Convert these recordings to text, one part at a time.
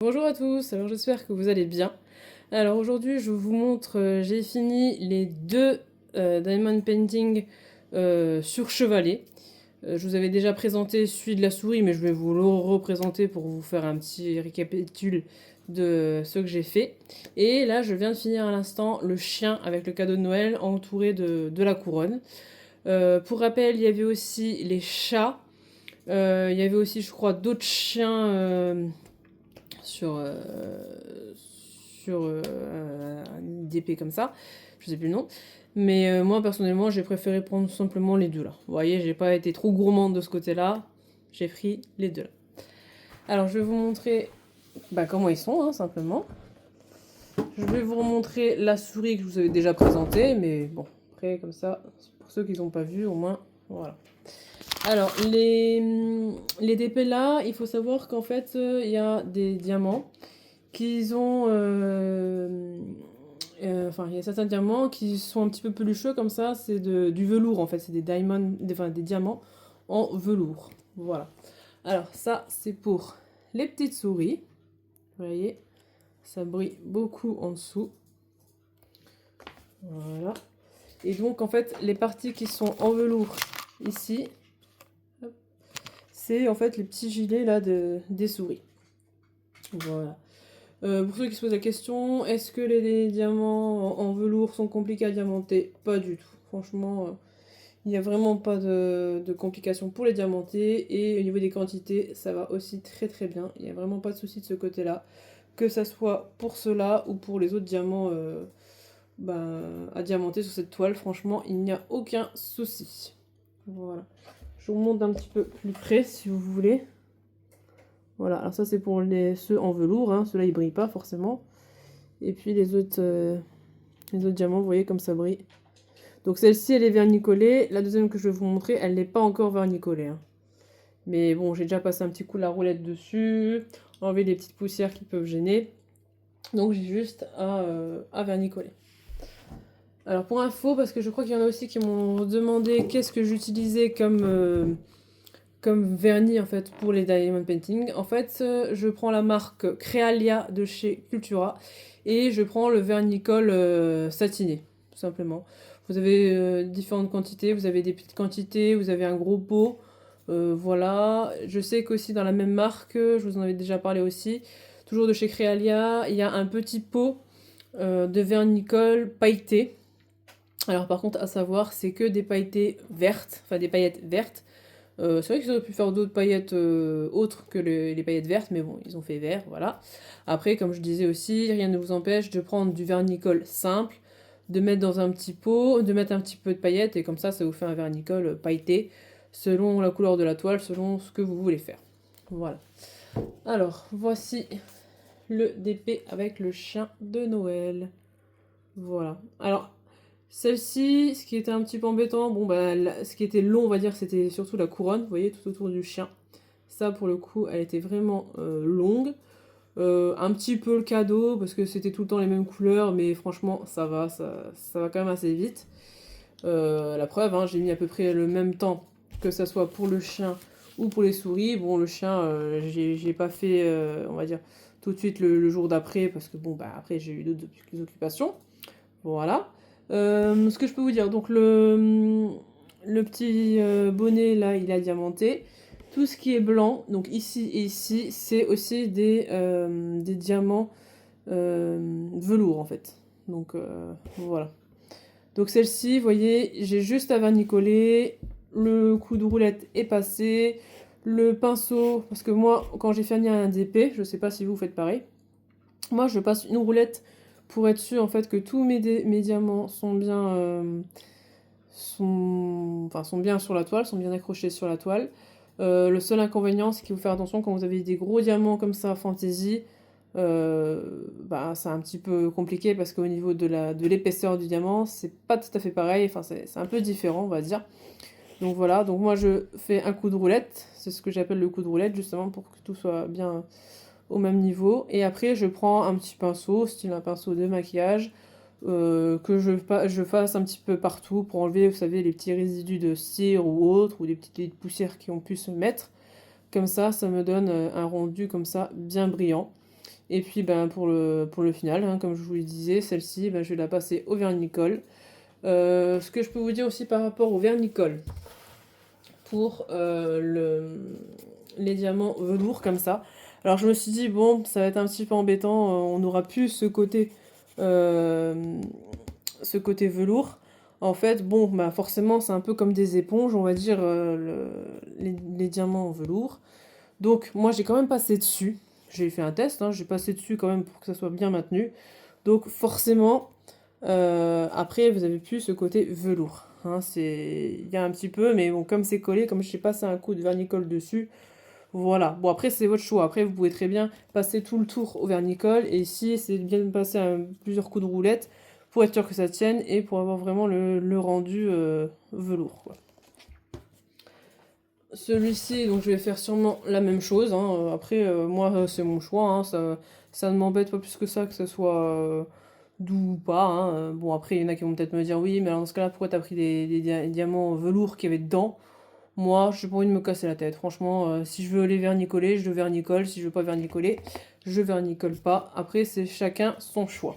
Bonjour à tous, alors j'espère que vous allez bien. Alors aujourd'hui je vous montre, j'ai fini les deux diamond painting sur chevalet. Je vous avais déjà présenté celui de la souris mais je vais vous le représenter pour vous faire un petit récapitule de ce que j'ai fait. Et là je viens de finir à l'instant le chien avec le cadeau de Noël entouré de la couronne. Pour rappel il y avait aussi les chats, il y avait aussi je crois d'autres chiens sur, une épée comme ça, je sais plus le nom. Mais moi personnellement j'ai préféré prendre simplement les deux là. Vous voyez, j'ai pas été trop gourmande de ce côté-là, j'ai pris les deux là. Alors je vais vous montrer comment ils sont, hein, simplement. Je vais vous remontrer la souris que je vous avais déjà présentée, mais bon, après comme ça, pour ceux qui n'ont pas vu, au moins, voilà. Alors, les DP là, il faut savoir qu'en fait, il y a des diamants qu'ils ont... Enfin, il y a certains diamants qui sont un petit peu pelucheux comme ça, c'est du velours en fait, c'est des diamonds, enfin des diamants en velours. Voilà. Alors ça, c'est pour les petites souris. Vous voyez, ça brille beaucoup en dessous. Voilà. Et donc en fait, les parties qui sont en velours ici, c'est en fait les petits gilets là des souris. Voilà. Pour ceux qui se posent la question, est-ce que les diamants en velours sont compliqués à diamanter? Pas du tout. Franchement, il n'y a vraiment pas de complications pour les diamanter. Et au niveau des quantités, ça va aussi très très bien. Il n'y a vraiment pas de souci de ce côté-là. Que ça soit pour cela ou pour les autres diamants à diamanter sur cette toile, franchement, il n'y a aucun souci. Voilà. Je vous montre un petit peu plus près si vous voulez. Voilà, alors ça c'est pour ceux en velours, hein. Ceux-là ils brillent pas forcément. Et puis les autres diamants, vous voyez comme ça brille. Donc celle-ci elle est vernicolée, la deuxième que je vais vous montrer, elle n'est pas encore vernicolée, hein. Mais bon, j'ai déjà passé un petit coup la roulette dessus, enlever les petites poussières qui peuvent gêner. Donc j'ai juste à vernicoler. Alors pour info, parce que je crois qu'il y en a aussi qui m'ont demandé qu'est-ce que j'utilisais comme vernis en fait pour les diamond painting. En fait, je prends la marque Crealia de chez Cultura et je prends le vernicole satiné, tout simplement. Vous avez différentes quantités, vous avez des petites quantités, vous avez un gros pot. Voilà, je sais qu'aussi dans la même marque, je vous en avais déjà parlé aussi, toujours de chez Crealia, il y a un petit pot de vernicole pailleté. Alors par contre, à savoir, c'est que des pailletés vertes, enfin des paillettes vertes. C'est vrai qu'ils auraient pu faire d'autres paillettes autres que les paillettes vertes, mais bon, ils ont fait vert, voilà. Après, comme je disais aussi, rien ne vous empêche de prendre du vernicole simple, de mettre dans un petit pot, de mettre un petit peu de paillettes, et comme ça vous fait un vernicole pailleté, selon la couleur de la toile, selon ce que vous voulez faire. Voilà. Alors, voici le DP avec le chien de Noël. Voilà. Alors, celle-ci, ce qui était un petit peu embêtant, ce qui était long, on va dire, c'était surtout la couronne, vous voyez, tout autour du chien. Ça, pour le coup, elle était vraiment longue. Un petit peu le cadeau, parce que c'était tout le temps les mêmes couleurs, mais franchement, ça va quand même assez vite. La preuve, hein, j'ai mis à peu près le même temps, que ça soit pour le chien ou pour les souris. Bon, le chien, j'ai pas fait, on va dire, tout de suite le jour d'après, parce que après, j'ai eu d'autres occupations. Voilà. Ce que je peux vous dire, donc le petit bonnet là, il a diamanté. Tout ce qui est blanc, donc ici et ici, c'est aussi des diamants velours en fait. Donc voilà. Donc celle-ci, vous voyez, j'ai juste à vernicoler. Le coup de roulette est passé. Le pinceau, parce que moi, quand j'ai fait un DP, je sais pas si vous faites pareil. Moi, je passe une roulette pour être sûr en fait que tous mes diamants sont bien, sont bien sur la toile, sont bien accrochés sur la toile. Le seul inconvénient, c'est qu'il faut faire attention quand vous avez des gros diamants comme ça, fantasy, c'est un petit peu compliqué parce qu'au niveau de l'épaisseur du diamant, c'est pas tout à fait pareil, enfin c'est un peu différent, on va dire. Donc voilà, donc moi je fais un coup de roulette, c'est ce que j'appelle le coup de roulette justement pour que tout soit bien au même niveau. Et après, je prends un petit pinceau, style un pinceau de maquillage, que je fasse un petit peu partout pour enlever, vous savez, les petits résidus de cire ou autre, ou des petites poussières qui ont pu se mettre. Comme ça me donne un rendu comme ça, bien brillant. Et puis ben, pour le final, hein, comme je vous le disais, celle-ci, ben, je vais la passer au vernicole. Ce que je peux vous dire aussi par rapport au vernicole, pour les diamants velours comme ça. Alors je me suis dit, bon, ça va être un petit peu embêtant, on n'aura plus euh, ce côté velours. En fait, bon, bah forcément, c'est un peu comme des éponges, on va dire, les diamants en velours. Donc, moi, j'ai quand même passé dessus. J'ai fait un test, hein, j'ai passé dessus quand même pour que ça soit bien maintenu. Donc, forcément, après, vous avez plus ce côté velours. Hein, il y a un petit peu, mais bon, comme c'est collé, comme je j'ai passé un coup de vernicole dessus, voilà. Bon, après, c'est votre choix. Après, vous pouvez très bien passer tout le tour au vernicole. Et ici, c'est bien de passer plusieurs coups de roulette pour être sûr que ça tienne et pour avoir vraiment le rendu velours, quoi. Celui-ci, donc je vais faire sûrement la même chose, hein. Après, moi, c'est mon choix, hein. Ça ne m'embête pas plus que ça, que ce soit doux ou pas, hein. Bon, après, il y en a qui vont peut-être me dire, oui, mais alors dans ce cas-là, pourquoi t'as pris des diamants velours qu'il y avait dedans? Moi, j'ai pas envie de me casser la tête. Franchement, si je veux les vernicoler, je vernicole. Si je veux pas vernicoler, je vernicole pas. Après, c'est chacun son choix.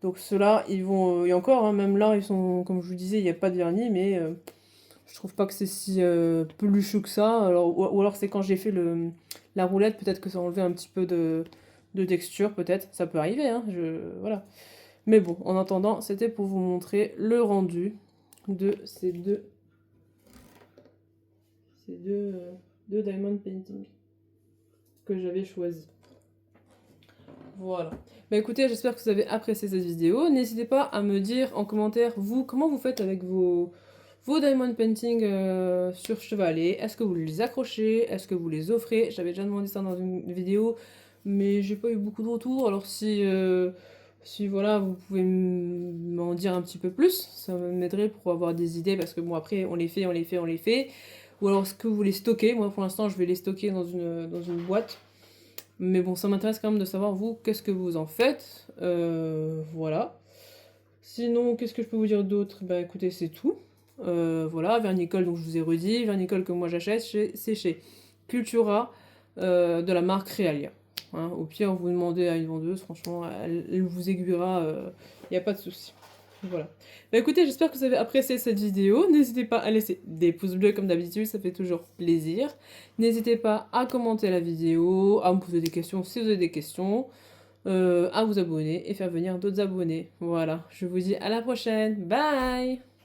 Donc ceux-là, ils vont... et encore, hein, même là, ils sont... Comme je vous disais, il n'y a pas de vernis, mais je trouve pas que c'est si pelucheux que ça. Alors, ou alors c'est quand j'ai fait la roulette, peut-être que ça a enlevé un petit peu de texture, peut-être. Ça peut arriver, hein. Voilà. Mais bon, en attendant, c'était pour vous montrer le rendu de ces deux diamond painting que j'avais choisi. Voilà. Bah écoutez, j'espère que vous avez apprécié cette vidéo. N'hésitez pas à me dire en commentaire, vous, comment vous faites avec vos diamond painting sur chevalet. Est-ce que vous les accrochez? Est-ce que vous les offrez? J'avais déjà demandé ça dans une vidéo, mais j'ai pas eu beaucoup de retours. Alors si voilà, vous pouvez m'en dire un petit peu plus, ça m'aiderait pour avoir des idées, parce que bon, après, on les fait. Ou alors, est-ce que vous les stockez? Moi, pour l'instant, je vais les stocker dans une boîte. Mais bon, ça m'intéresse quand même de savoir, vous, qu'est-ce que vous en faites. Voilà. Sinon, qu'est-ce que je peux vous dire d'autre? Bah écoutez, c'est tout. Voilà, vernicole, donc je vous ai redit. Vernicole que moi j'achète, c'est chez Cultura, de la marque Realia. Hein, au pire, vous demandez à une vendeuse, franchement, elle vous aiguillera, il n'y a pas de souci. Voilà. Bah écoutez, j'espère que vous avez apprécié cette vidéo. N'hésitez pas à laisser des pouces bleus comme d'habitude, ça fait toujours plaisir. N'hésitez pas à commenter la vidéo, à me poser des questions si vous avez des questions, à vous abonner et faire venir d'autres abonnés. Voilà, je vous dis à la prochaine. Bye!